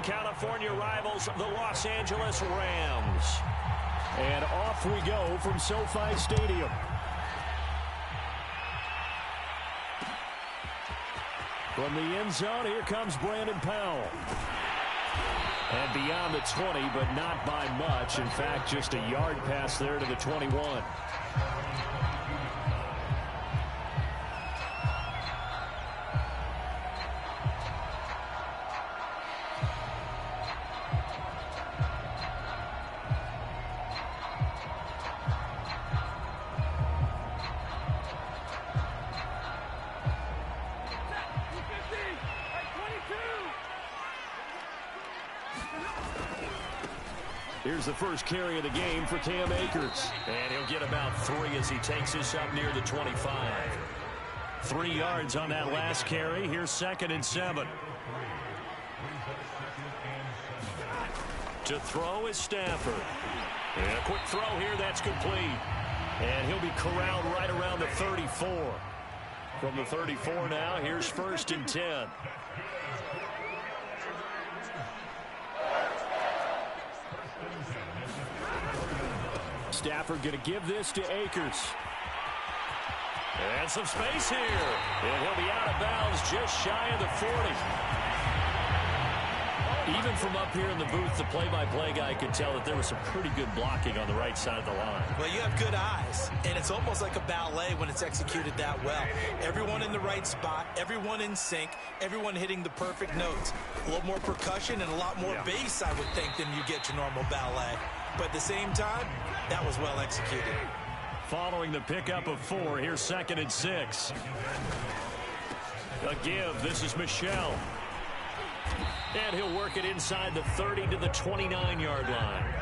California rivals, the Los Angeles Rams. And off we go from SoFi Stadium. From the end zone, here comes Brandon Powell. And beyond the 20, but not by much. In fact, just a yard pass there to the 21. Here's the first carry of the game for Cam Akers. And he'll get about 3 as he takes this up near the 25. 3 yards on that last carry. Here's 2nd and 7. To throw is Stafford. And a quick throw here, that's complete. And he'll be corralled right around the 34. From the 34 now, here's 1st and 10. Stafford going to give this to Akers. And some space here. And he'll be out of bounds just shy of the 40. Even from up here in the booth, the play-by-play guy could tell that there was some pretty good blocking on the right side of the line. Well, you have good eyes, and it's almost like a ballet when it's executed that well. Everyone in the right spot, everyone in sync, everyone hitting the perfect notes. A little more percussion and a lot more bass, I would think, than you get your normal ballet. But at the same time, that was well executed. Following the pickup of 4, here's 2nd and 6. A give. This is Michel. And he'll work it inside the 30 to the 29-yard line.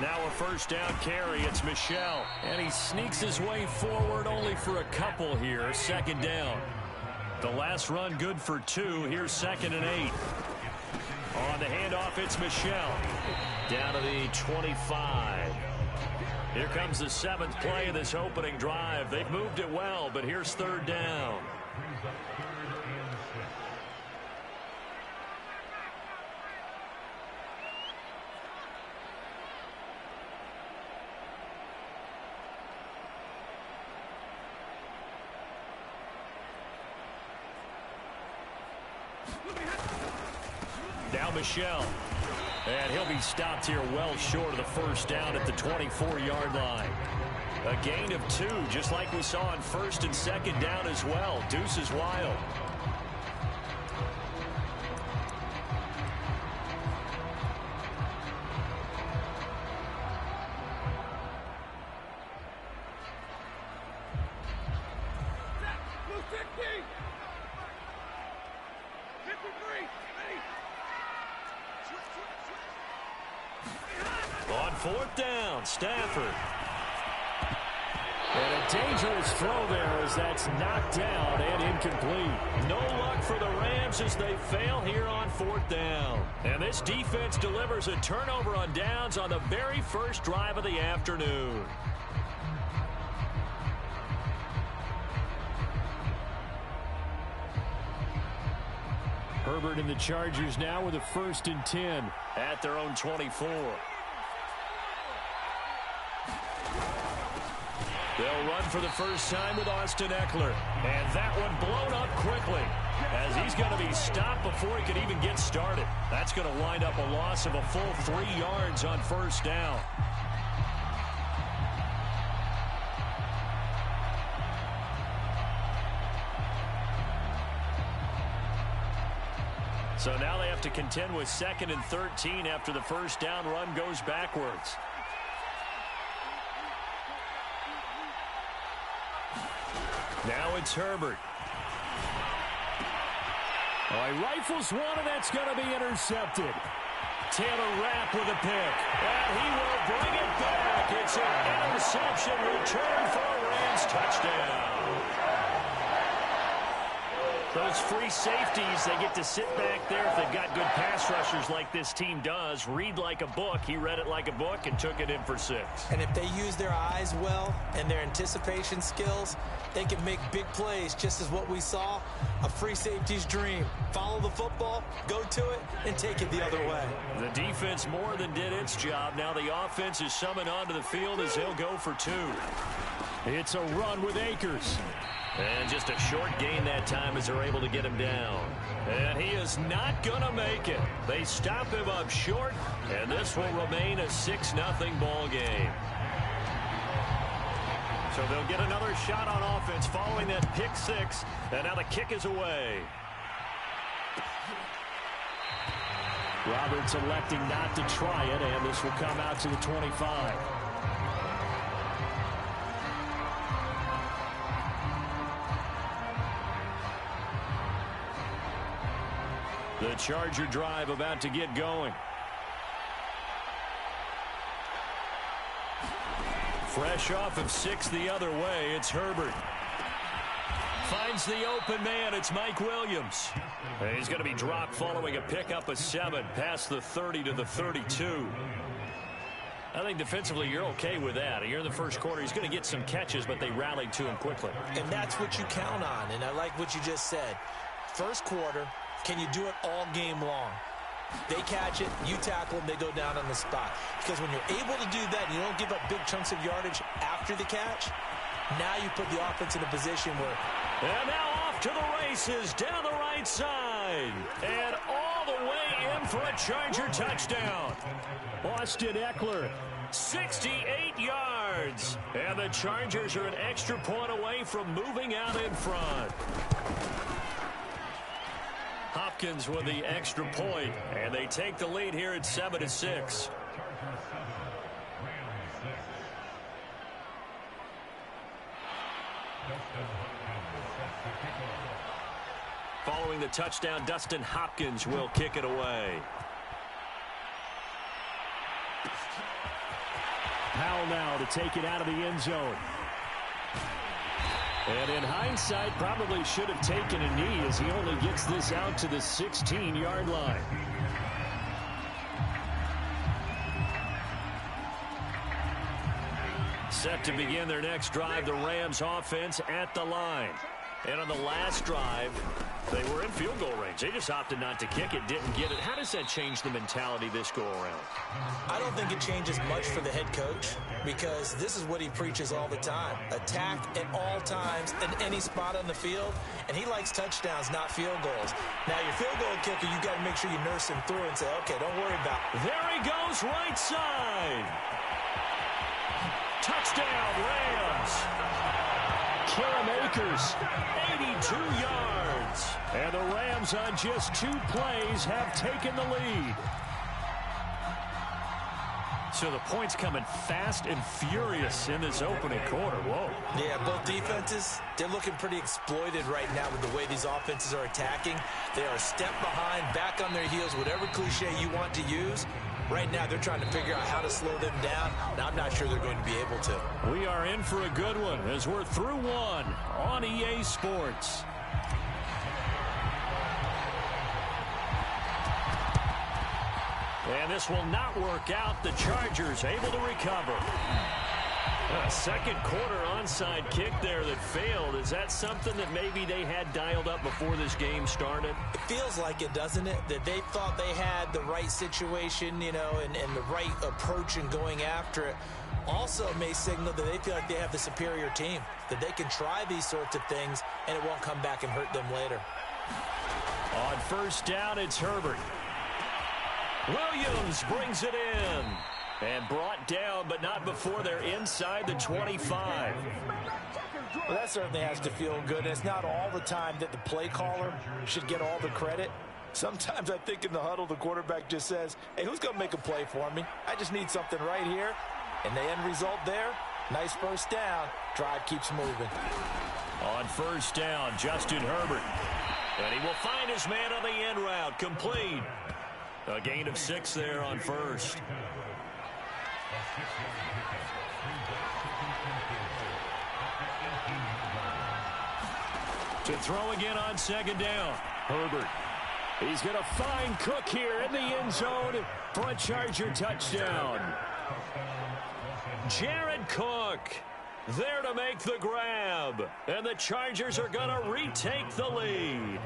Now a 1st down carry. It's Michel. And he sneaks his way forward only for a couple here. 2nd down. The last run good for 2. Here's 2nd and 8. On the handoff, it's Michel. Down to the 25. Here comes the 7th play of this opening drive. They've moved it well, but here's 3rd down. Now Michel. And he'll be stopped here well short of the 1st down at the 24-yard line. A gain of 2, just like we saw on 1st and 2nd down as well. Deuce is wild. On 4th down, Stafford. And a dangerous throw there as that's knocked down and incomplete. No luck for the Rams as they fail here on 4th down. And this defense delivers a turnover on downs on the very first drive of the afternoon. Herbert and the Chargers now with a 1st and 10 at their own 24. They'll run for the first time with Austin Eckler. And that one blown up quickly as he's going to be stopped before he could even get started. That's going to wind up a loss of a full 3 yards on 1st down. So now they have to contend with 2nd and 13 after the 1st down run goes backwards. Now it's Herbert. Oh, he rifles one, and that's going to be intercepted. Taylor Rapp with a pick. And he will bring it back. It's an interception return for a Rams touchdown. Those free safeties, they get to sit back there if they've got good pass rushers like this team does. Read like a book. He read it like a book and took it in for 6. And if they use their eyes well and their anticipation skills, they can make big plays, just as what we saw, a free safety's dream. Follow the football, go to it, and take it the other way. The defense more than did its job. Now the offense is summoned onto the field as they'll go for 2. It's a run with Akers. And just a short gain that time as they're able to get him down. And he is not going to make it. They stop him up short, and this will remain a 6-0 ball game. So they'll get another shot on offense following that pick 6, and now the kick is away. Roberts electing not to try it, and this will come out to the 25. The Charger drive about to get going. Fresh off of 6 the other way, it's Herbert. Finds the open man, it's Mike Williams. And he's going to be dropped following a pickup of 7 past the 30 to the 32. I think defensively you're okay with that. Here in the first quarter, he's going to get some catches, but they rallied to him quickly. And that's what you count on, and I like what you just said. First quarter, can you do it all game long? They catch it, you tackle them, they go down on the spot. Because when you're able to do that, you don't give up big chunks of yardage after the catch, now you put the offense in a position where... And now off to the races, down the right side. And all the way in for a Charger touchdown. Austin Eckler. 68 yards. And the Chargers are an extra point away from moving out in front. Hopkins with the extra point, and they take the lead here at 7-6. Following the touchdown, Dustin Hopkins will kick it away. Powell now to take it out of the end zone. And in hindsight, probably should have taken a knee as he only gets this out to the 16-yard line. Set to begin their next drive, the Rams offense at the line. And on the last drive, they were in field goal range. They just opted not to kick it, didn't get it. How does that change the mentality this go-around? I don't think it changes much for the head coach because this is what he preaches all the time. Attack at all times in any spot on the field, and he likes touchdowns, not field goals. Now, your field goal kicker, you got to make sure you nurse him through and say, okay, don't worry about it. There he goes, right side. Touchdown, Rams. Cam Akers, 82 yards. and the Rams on just 2 plays have taken the lead. So the points coming fast and furious in this opening quarter. Whoa. Yeah, both defenses, they're looking pretty exploited right now with the way these offenses are attacking. They are a step behind, back on their heels, whatever cliche you want to use. Right now, they're trying to figure out how to slow them down, and I'm not sure they're going to be able to. We are in for a good one as we're through one on EA Sports. And this will not work out. The Chargers able to recover. A second quarter onside kick there that failed. Is that something that maybe they had dialed up before this game started? It feels like it, doesn't it? That they thought they had the right situation, you know, and the right approach in going after it. Also may signal that they feel like they have the superior team, that they can try these sorts of things and it won't come back and hurt them later. On first down, it's Herbert. Williams brings it in. And brought down, but not before they're inside the 25. Well, that certainly has to feel good. And it's not all the time that the play caller should get all the credit. Sometimes I think in the huddle, the quarterback just says, hey, who's going to make a play for me? I just need something right here. And the end result there, nice first down. Drive keeps moving. On first down, Justin Herbert. And he will find his man on the end route. Complete. A gain of 6 there on first. To throw again on second down. Herbert. He's going to find Cook here in the end zone for a Charger touchdown. Jared Cook there to make the grab. And the Chargers are going to retake the lead.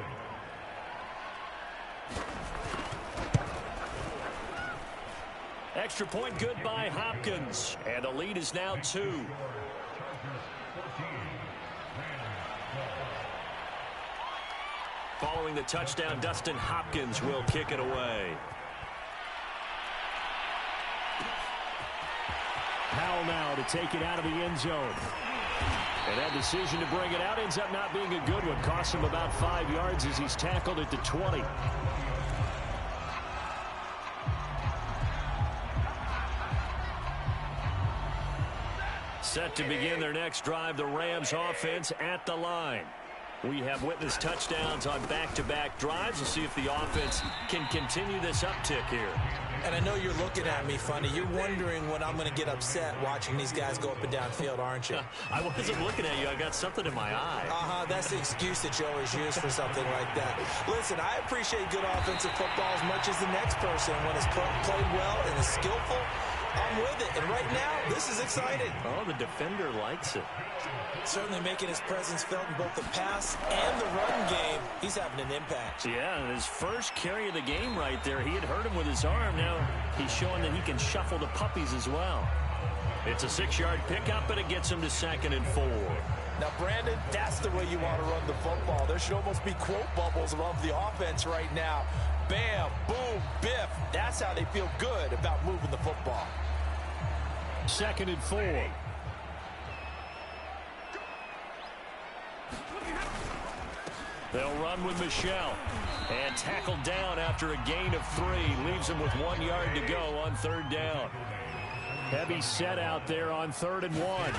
Extra point good by Hopkins. And the lead is now 2. Following the touchdown, Dustin Hopkins will kick it away. Powell now to take it out of the end zone. And that decision to bring it out ends up not being a good one. Costs him about 5 yards as he's tackled at the 20. Set to begin their next drive, the Rams offense at the line. We have witnessed touchdowns on back-to-back drives. We'll see if the offense can continue this uptick here. And I know you're looking at me funny. You're wondering when I'm going to get upset watching these guys go up and down field, aren't you? I wasn't looking at you. I got something in my eye. That's the excuse that you always use for something like that. Listen, I appreciate good offensive football as much as the next person. When it's played well and is skillful, I'm with it. And right now, this is exciting. Oh, the defender likes it. Certainly making his presence felt in both the pass and the run game. He's having an impact. Yeah, his first carry of the game right there. He had hurt him with his arm. Now he's showing that he can shuffle the puppies as well. It's a 6-yard pickup, and it gets him to 2nd and 4. Now, Brandon, that's the way you want to run the football. There should almost be quote bubbles above the offense right now. Bam, boom, biff. That's how they feel good about moving the football. 2nd and 4. They'll run with Michelle. And tackled down after a gain of 3. Leaves him with 1 yard to go on 3rd down. Heavy set out there on 3rd and 1.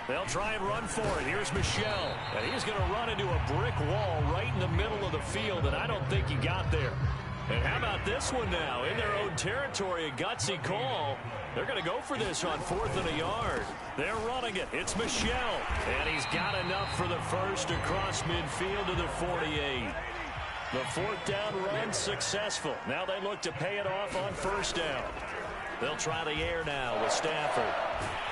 They'll try and run for it. Here's Michelle. And he's going to run into a brick wall right in the middle of the field, and I don't think he got there. And how about this one now? In their own territory, a gutsy call. They're going to go for this on 4th and a yard. They're running it. It's Michelle. And he's got enough for the first across midfield to the 48. The 4th down run successful. Now they look to pay it off on 1st down. They'll try the air now with Stafford.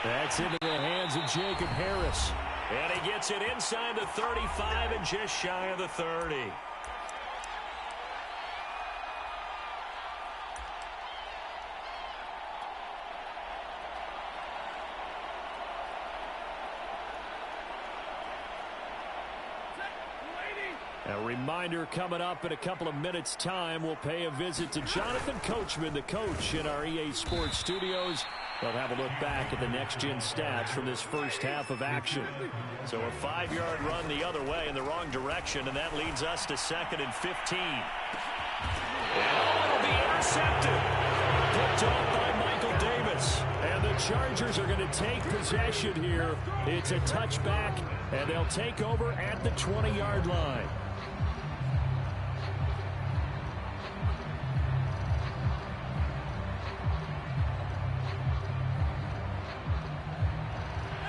That's into the hands of Jacob Harris. And he gets it inside the 35 and just shy of the 30. A reminder coming up in a couple of minutes' time. We'll pay a visit to Jonathan Coachman, the coach in our EA Sports studios. They'll have a look back at the next-gen stats from this first half of action. So a 5-yard run the other way in the wrong direction, and that leads us to 2nd and 15. And it'll be intercepted. Picked off by Michael Davis. And the Chargers are going to take possession here. It's a touchback, and they'll take over at the 20-yard line.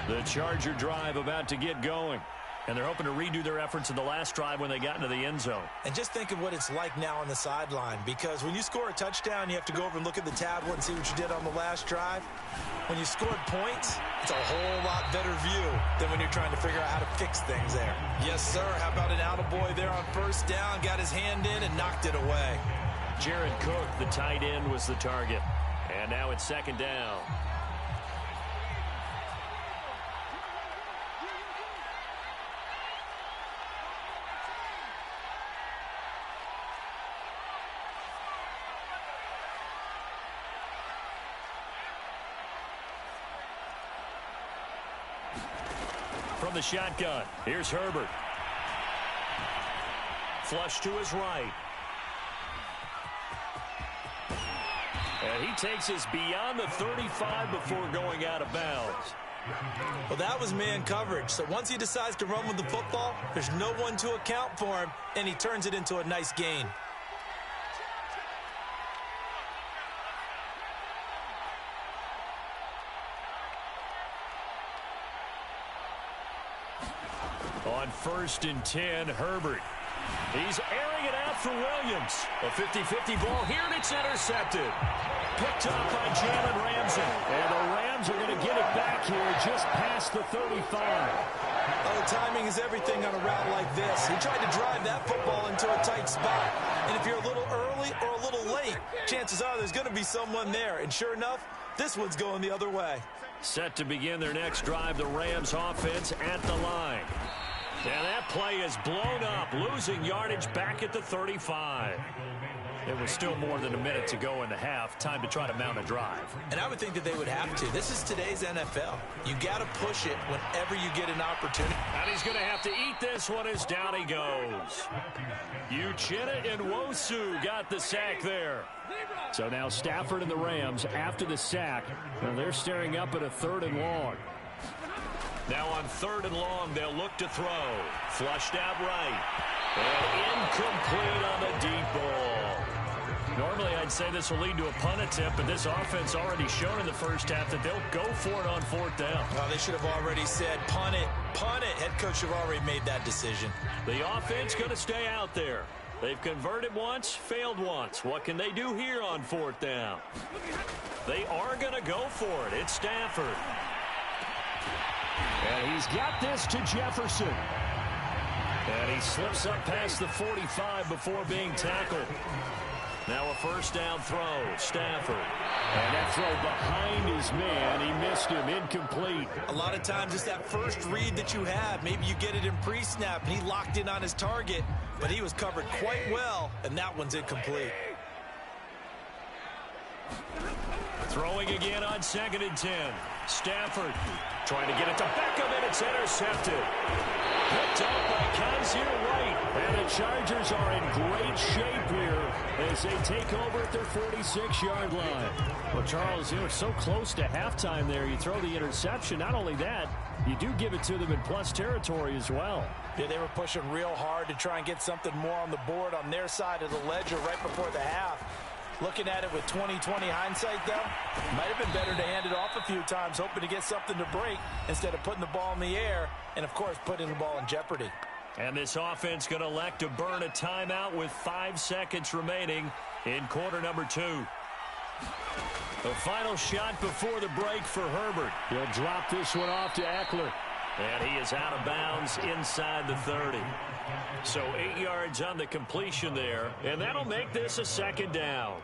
The Charger drive about to get going. And they're hoping to redo their efforts in the last drive when they got into the end zone. And just think of what it's like now on the sideline. Because when you score a touchdown, you have to go over and look at the tablet and see what you did on the last drive. When you scored points, it's a whole lot better view than when you're trying to figure out how to fix things there. Yes, sir. How about an attaboy there on 1st down? Got his hand in and knocked it away. Jared Cook, the tight end, was the target. And now it's 2nd down. From the shotgun, here's Herbert. Flush to his right. And he takes us beyond the 35 before going out of bounds. Well, that was man coverage. So once he decides to run with the football, there's no one to account for him, and he turns it into a nice gain. On 1st and 10, Herbert. He's airing it out for Williams. A 50-50 ball here, and it's intercepted. Picked up by Jalen Ramsey. And the Rams are going to get it back here just past the 35. Oh, timing is everything on a route like this. He tried to drive that football into a tight spot. And if you're a little early or a little late, chances are there's going to be someone there. And sure enough, this one's going the other way. Set to begin their next drive, the Rams offense at the line. And that play is blown up, losing yardage back at the 35. It was still more than a minute to go in the half. Time to try to mount a drive. And I would think that they would have to. This is today's NFL. You got to push it whenever you get an opportunity. And he's going to have to eat this one as down he goes. Uchenna and Nwosu got the sack there. So now Stafford and the Rams, after the sack, they're staring up at a 3rd and long. Now on 3rd and long, they'll look to throw. Flushed out right. And incomplete on the deep ball. Normally, I'd say this will lead to a punt attempt, but this offense already shown in the first half that they'll go for it on 4th down. Well, they should have already said, punt it, punt it. Head coach should have already made that decision. The offense going to stay out there. They've converted once, failed once. What can they do here on 4th down? They are going to go for it. It's Stafford. And he's got this to Jefferson. And he slips up past the 45 before being tackled. Now a 1st down throw, Stafford. And that throw behind his man, he missed him, incomplete. A lot of times it's that first read that you have. Maybe you get it in pre-snap, and he locked in on his target, but he was covered quite well, and that one's incomplete. Throwing again on 2nd and 10. Stafford trying to get it to Beckham, and it's intercepted. Picked up by Kaiser White. And the Chargers are in great shape here as they take over at their 46-yard line. Well, Charles, you were so close to halftime there. You throw the interception. Not only that, you do give it to them in plus territory as well. Yeah, they were pushing real hard to try and get something more on the board on their side of the ledger right before the half. Looking at it with 20/20 hindsight, though, might have been better to hand it off a few times, hoping to get something to break instead of putting the ball in the air and, of course, putting the ball in jeopardy. And this offense going to elect to burn a timeout with 5 seconds remaining in quarter number 2. The final shot before the break for Herbert. He'll drop this one off to Eckler. And he is out of bounds inside the 30. So 8 yards on the completion there, and that'll make this a 2nd down.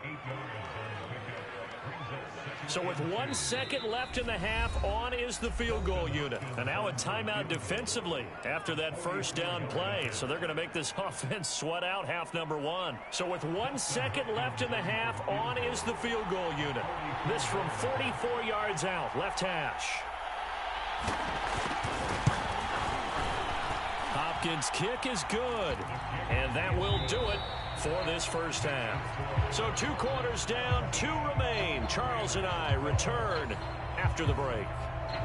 So with 1 second left in the half, on is the field goal unit. And now a timeout defensively after that 1st down play. So they're going to make this offense sweat out half number 1. So with 1 second left in the half, on is the field goal unit. This from 44 yards out, left hash. Hopkins' kick is good, and that will do it for this 1st half. So 2 quarters down, 2 remain. Charles and I return after the break.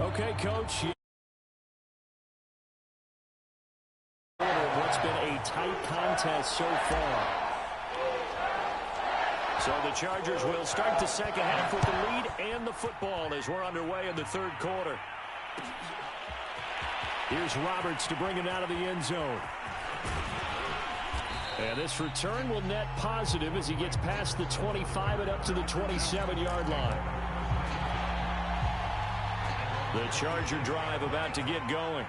Okay, Coach. What's been a tight contest so far. So the Chargers will start the 2nd half with the lead and the football as we're underway in the 3rd quarter. Here's Roberts to bring it out of the end zone. And this return will net positive as he gets past the 25 and up to the 27-yard line. The Charger drive about to get going.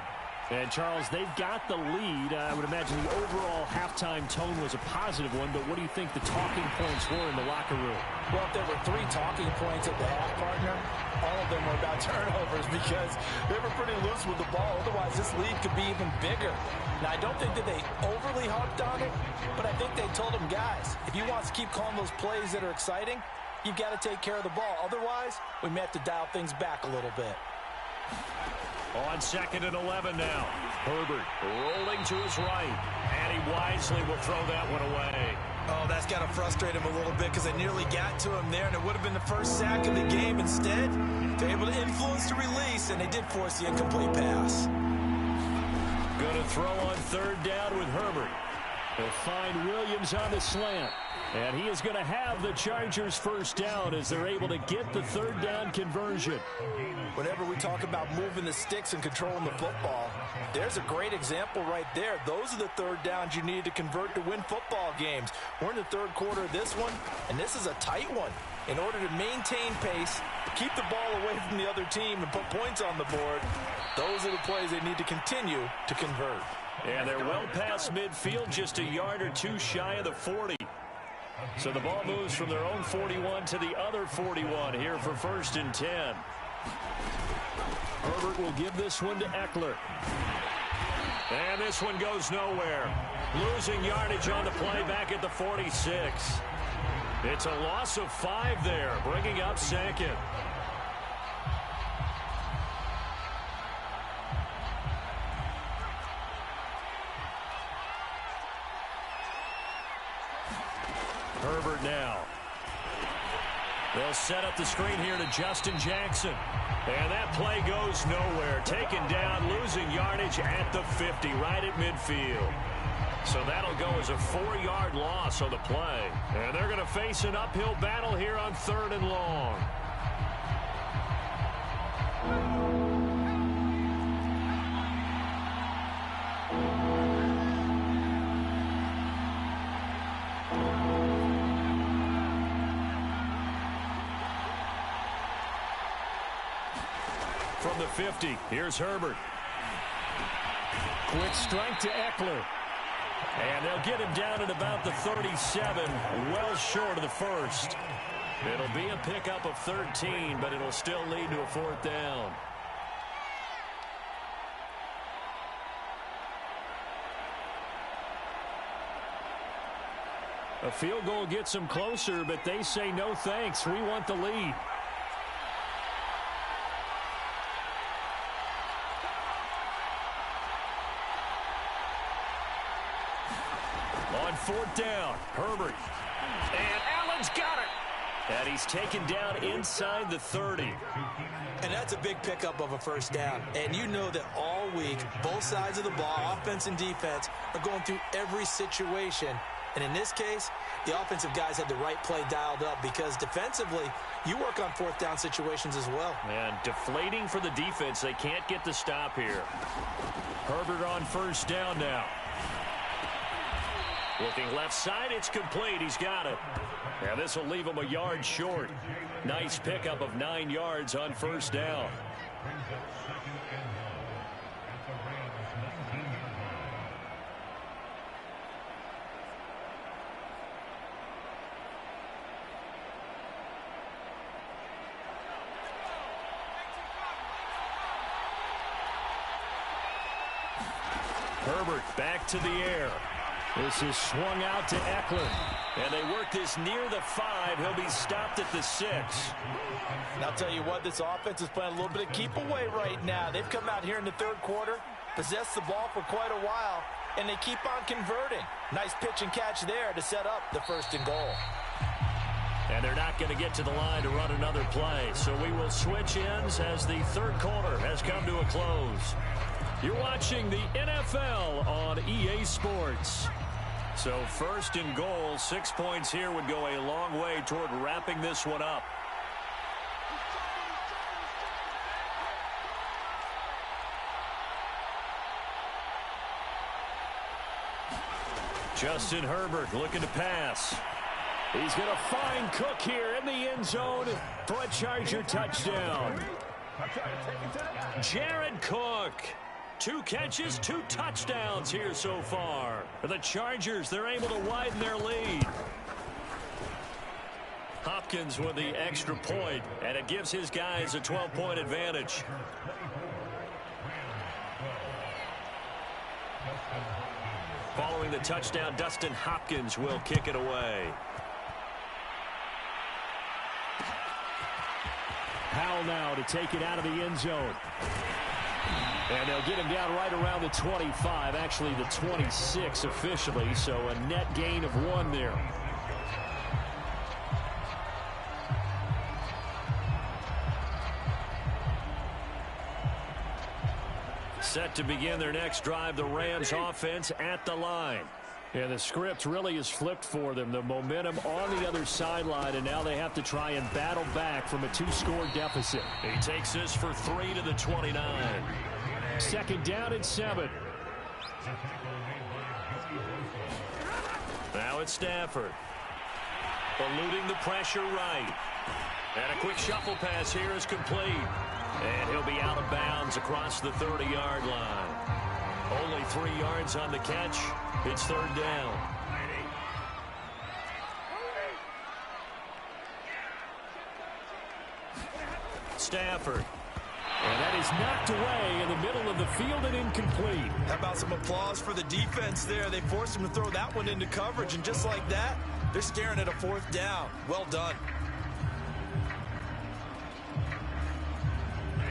And, Charles, they've got the lead. I would imagine the overall halftime tone was a positive one, but what do you think the talking points were in the locker room? Well, if there were 3 talking points at the half, partner, all of them were about turnovers because they were pretty loose with the ball. Otherwise, this lead could be even bigger. Now, I don't think that they overly harped on it, but I think they told them, guys, if you want to keep calling those plays that are exciting, you've got to take care of the ball. Otherwise, we may have to dial things back a little bit. On 2nd and 11 now. Herbert rolling to his right. And he wisely will throw that one away. Oh, that's got to frustrate him a little bit because I nearly got to him there, and it would have been the first sack of the game. Instead, they're able to influence the release, and they did force the incomplete pass. Going to throw on 3rd down with Herbert. They'll find Williams on the slant. And he is going to have the Chargers first down as they're able to get the third down conversion. Whenever we talk about moving the sticks and controlling the football, there's a great example right there. Those are the third downs you need to convert to win football games. We're in the third quarter of this one, and this is a tight one. In order to maintain pace, keep the ball away from the other team, and put points on the board, those are the plays they need to continue to convert. And they're well past midfield, just a yard or two shy of the 40. So the ball moves from their own 41 to the other 41 here for 1st and 10. Herbert will give this one to Eckler. And this one goes nowhere. Losing yardage on the play back at the 46. It's a loss of 5 there, bringing up 2nd. Herbert now. They'll set up the screen here to Justin Jackson. And that play goes nowhere. Taken down, losing yardage at the 50, right at midfield. So that'll go as a 4-yard loss on the play. And they're going to face an uphill battle here on 3rd and long. From the 50, here's Herbert. Quick strike to Eckler. And they'll get him down at about the 37, well short of the first. It'll be a pickup of 13, but it'll still lead to a 4th down. A field goal gets them closer, but they say no thanks. We want the lead. On 4th down, Herbert. And Allen's got it. And he's taken down inside the 30. And that's a big pickup of a 1st down. And you know that all week, both sides of the ball, offense and defense, are going through every situation. And in this case, the offensive guys had the right play dialed up because defensively, you work on 4th down situations as well. And deflating for the defense. They can't get the stop here. Herbert on 1st down now. Looking left side, it's complete. He's got it. Now this will leave him a yard short. Nice pickup of 9 yards on 1st down. Herbert back to the air. This is swung out to Eckler. And they work this near the 5. He'll be stopped at the 6. And I'll tell you what, this offense is playing a little bit of keep away right now. They've come out here in the 3rd quarter, possessed the ball for quite a while, and they keep on converting. Nice pitch and catch there to set up the 1st and goal. And they're not going to get to the line to run another play. So we will switch ends as the 3rd quarter has come to a close. You're watching the NFL on EA Sports. So 1st and goal, 6 points here would go a long way toward wrapping this one up. Justin Herbert looking to pass. He's going to find Cook here in the end zone for a Charger touchdown. Jared Cook. 2 catches, 2 touchdowns here so far. For the Chargers, they're able to widen their lead. Hopkins with the extra point, and it gives his guys a 12-point advantage. Following the touchdown, Dustin Hopkins will kick it away. Powell now to take it out of the end zone. And they'll get him down right around the 25, actually the 26 officially, so a net gain of 1 there. Set to begin their next drive, the Rams offense at the line. And the script really is flipped for them. The momentum on the other sideline, and now they have to try and battle back from a 2-score deficit. He takes this for 3 to the 29. Second down and 7. Now it's Stafford. Eluding the pressure right. And a quick shuffle pass here is complete. And he'll be out of bounds across the 30-yard line. Only 3 yards on the catch. It's third down. Stafford. And that is knocked away in the middle of the field and incomplete. How about some applause for the defense there? They forced him to throw that one into coverage, and just like that, they're staring at a fourth down. Well done.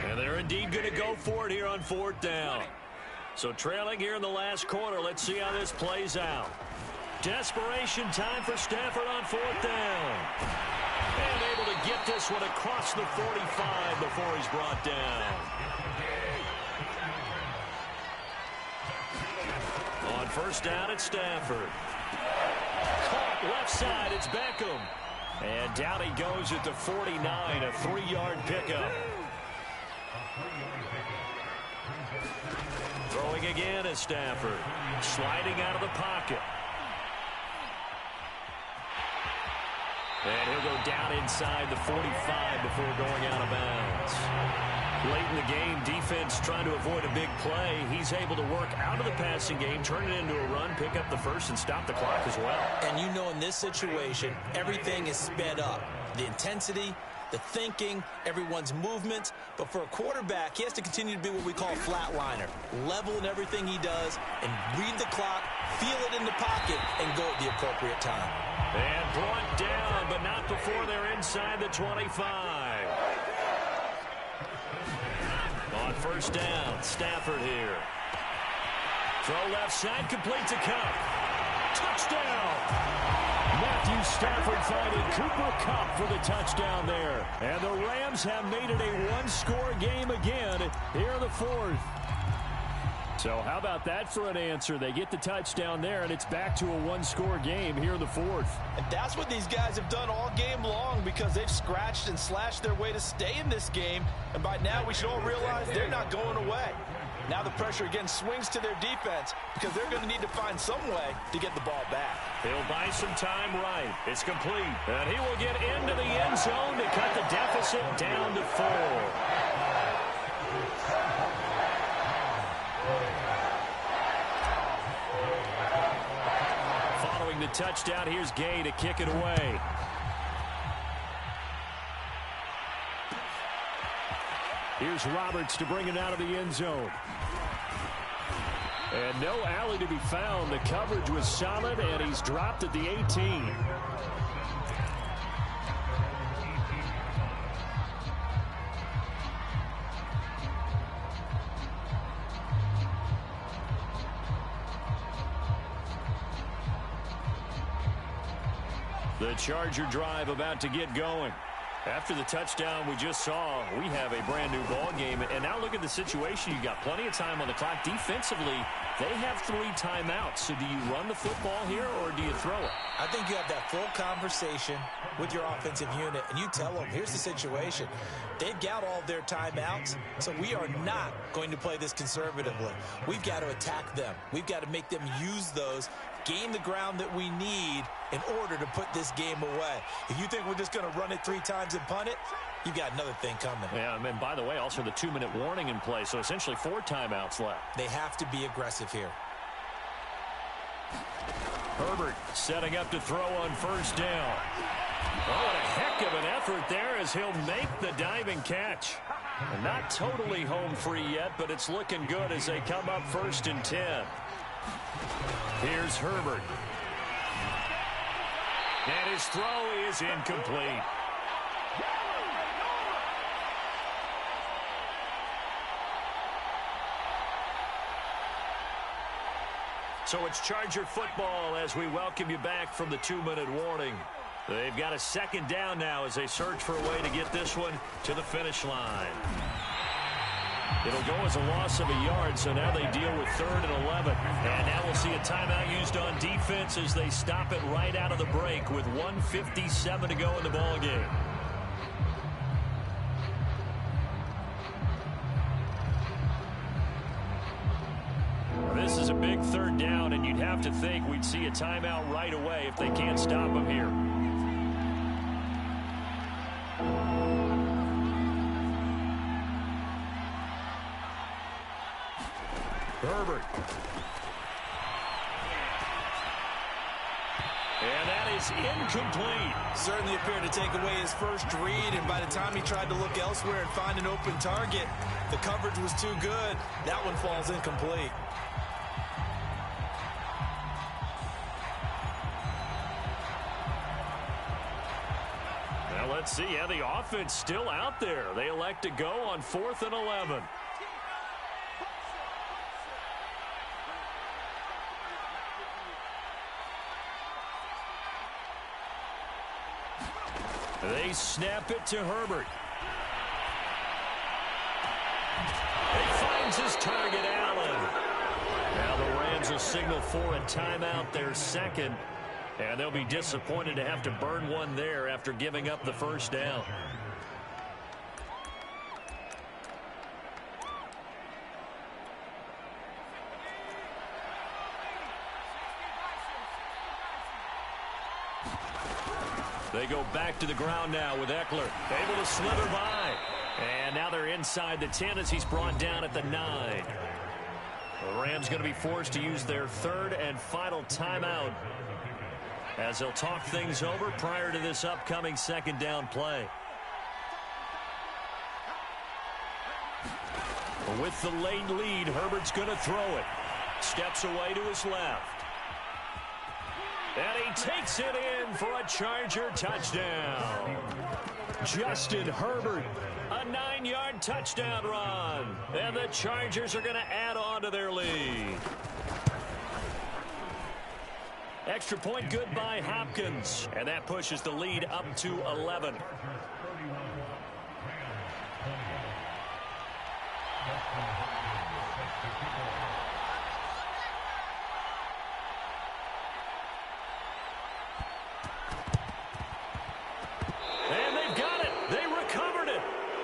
And they're indeed going to go for it here on fourth down. So trailing here in the last quarter, let's see how this plays out. Desperation time for Stafford on fourth down. And able to get this one across the 45 before he's brought down. On first down, it's Stafford. Caught left side, it's Beckham. And down he goes at the 49, a 3-yard pickup. Throwing again is Stafford. Sliding out of the pocket. And he'll go down inside the 45 before going out of bounds. Late in the game, defense trying to avoid a big play. He's able to work out of the passing game, turn it into a run, pick up the first, and stop the clock as well. And you know in this situation, everything is sped up. The intensity, the thinking, everyone's movement. But for a quarterback, he has to continue to be what we call a flatliner. Level in everything he does and read the clock, feel it in the pocket, and go at the appropriate time. And brought down, but not before they're inside the 25. On first down, Stafford here. Throw left side, complete to Kupp. Touchdown! Matthew Stafford finding Cooper Kupp for the touchdown there. And the Rams have made it a 1-score game again here in the fourth. So how about that for an answer? They get the touchdown there, and it's back to a 1-score game here in the fourth. And that's what these guys have done all game long because they've scratched and slashed their way to stay in this game. And by now, we should all realize they're not going away. Now the pressure again swings to their defense because they're going to need to find some way to get the ball back. He'll buy some time right. It's complete. And he will get into the end zone to cut the deficit down to 4. Following the touchdown, here's Gay to kick it away. Here's Roberts to bring it out of the end zone. And no alley to be found. The coverage was solid, and he's dropped at the 18. The Charger drive about to get going. After the touchdown we just saw, we have a brand new ball game. And now look at the situation. You got plenty of time on the clock. Defensively, they have 3 timeouts. So do you run the football here or do you throw it? I think you have that full conversation with your offensive unit, and you tell them, here's the situation. They've got all their timeouts, so we are not going to play this conservatively. We've got to attack them. We've got to make them use those, gain the ground that we need in order to put this game away. If you think we're just going to run it 3 times and punt it, you've got another thing coming. Yeah, and by the way, also the 2-minute warning in play, so essentially 4 timeouts left. They have to be aggressive here. Herbert setting up to throw on first down. Oh, what a heck of an effort there as he'll make the diving catch. And not totally home free yet, but it's looking good as they come up 1st and 10. Here's Herbert. And his throw is incomplete. So it's Charger football as we welcome you back from the 2-minute warning. They've got a 2nd down now as they search for a way to get this one to the finish line. It'll go as a loss of a yard, so now they deal with 3rd and 11. And now we'll see a timeout used on defense as they stop it right out of the break with 1:57 to go in the ballgame. This is a big 3rd down, and you'd have to think we'd see a timeout right away if they can't stop them here. Herbert. And that is incomplete. Certainly appeared to take away his first read, and by the time he tried to look elsewhere and find an open target, the coverage was too good. That one falls incomplete. Well, let's see. Yeah, the offense still out there. They elect to go on 4th and 11. They snap it to Herbert. He finds his target, Allen. Now the Rams will signal for a timeout, their second. And they'll be disappointed to have to burn one there after giving up the first down. They go back to the ground now with Eckler. Able to slither by. And now they're inside the 10 as he's brought down at the 9. The Rams going to be forced to use their 3rd and final timeout as they'll talk things over prior to this upcoming 2nd down play. With the late lead, Herbert's going to throw it. Steps away to his left. And he takes it in for a Charger touchdown. Justin Herbert, a 9-yard touchdown run. And the Chargers are going to add on to their lead. Extra point good by Hopkins. And that pushes the lead up to 11. And they've got it. They recovered it.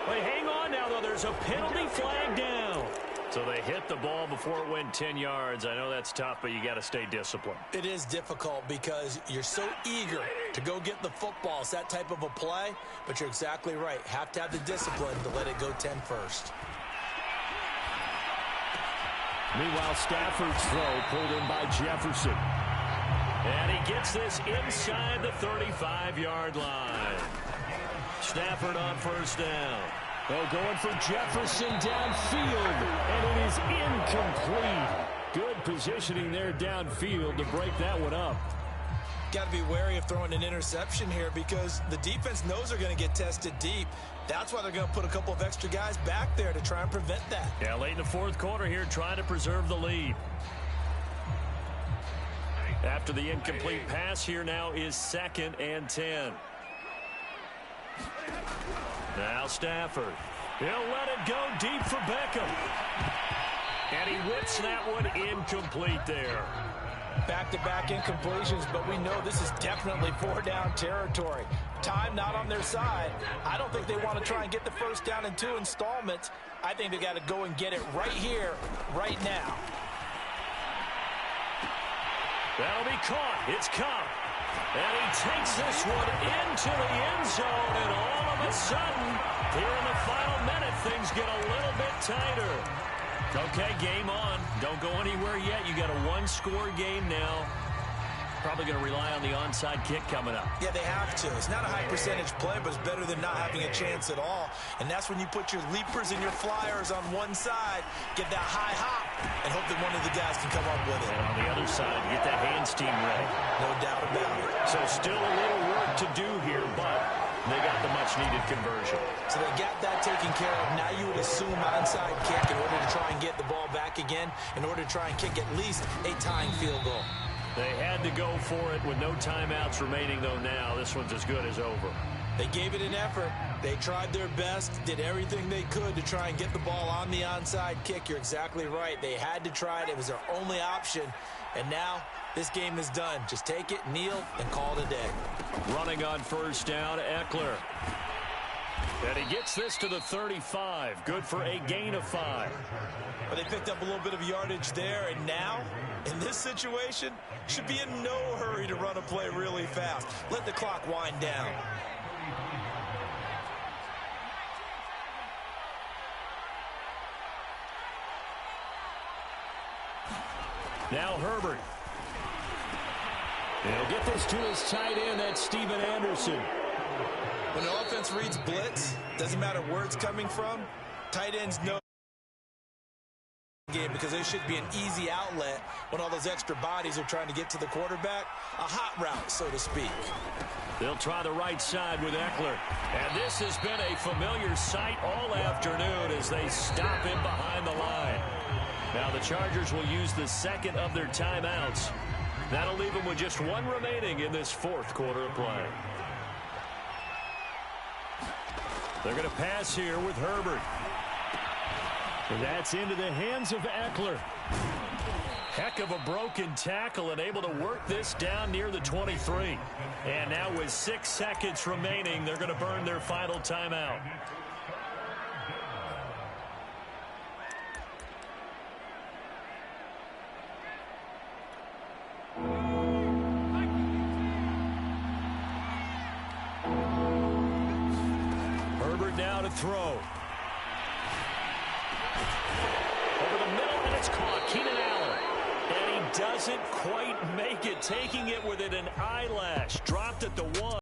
Wait, hang on now, though. There's a penalty flag down. So they hit the ball before it went 10 yards. I know that's tough, but you got to stay disciplined. It is difficult because you're so eager to go get the football. It's that type of a play, but you're exactly right. Have to have the discipline to let it go 10 first. Meanwhile, Stafford's throw pulled in by Jefferson. And he gets this inside the 35-yard line. Stafford on first down. Well, going for Jefferson downfield, and it is incomplete. Good positioning there downfield to break that one up. Got to be wary of throwing an interception here because the defense knows they're going to get tested deep. That's why they're going to put a couple of extra guys back there to try and prevent that. Yeah, late in the 4th quarter here, trying to preserve the lead. After the incomplete pass, here now is 2nd and 10. Now Stafford. He'll let it go deep for Beckham. And he whips that one incomplete there. Back-to-back incompletions, but we know this is definitely 4-down territory. Time not on their side. I don't think they want to try and get the first down in 2 installments. I think they got to go and get it right here, right now. That'll be caught. It's Cobb. And he takes this one into the end zone, and all of a sudden, here in the final minute, things get a little bit tighter. Okay, game on. Don't go anywhere yet. You got a 1-score game now. Probably going to rely on the onside kick coming up. Yeah, they have to. It's not a high percentage play, but it's better than not having a chance at all. And that's when you put your leapers and your flyers on one side, get that high hop, and hope that one of the guys can come up with it. And on the other side, get that hands team ready. No doubt about it. So still a little work to do here, but they got the much-needed conversion. So they got that taken care of. Now you would assume onside kick in order to try and get the ball back again, in order to try and kick at least a tying field goal. They had to go for it with no timeouts remaining, though now. This one's as good as over. They gave it an effort. They tried their best, did everything they could to try and get the ball on the onside kick. You're exactly right. They had to try it. It was their only option. And now this game is done. Just take it, kneel, and call it a day. Running on first down, Eckler. And he gets this to the 35. Good for a gain of 5. Well, they picked up a little bit of yardage there, and now, in this situation, should be in no hurry to run a play really fast. Let the clock wind down. Now Herbert. He'll get this to his tight end. That's Steven Anderson. When the offense reads blitz, doesn't matter where it's coming from, tight ends know game because there should be an easy outlet when all those extra bodies are trying to get to the quarterback. A hot route, so to speak. They'll try the right side with Eckler. And this has been a familiar sight all afternoon as they stop him behind the line. Now the Chargers will use the second of their timeouts. That'll leave them with just one remaining in this fourth quarter of play. They're going to pass here with Herbert. And that's into the hands of Eckler. Heck of a broken tackle and able to work this down near the 23. And now with 6 seconds remaining, they're going to burn their final timeout. Herbert now to throw. Over the middle, and it's caught. Keenan Allen. And he doesn't quite make it, taking it within an eyelash. Dropped at the 1.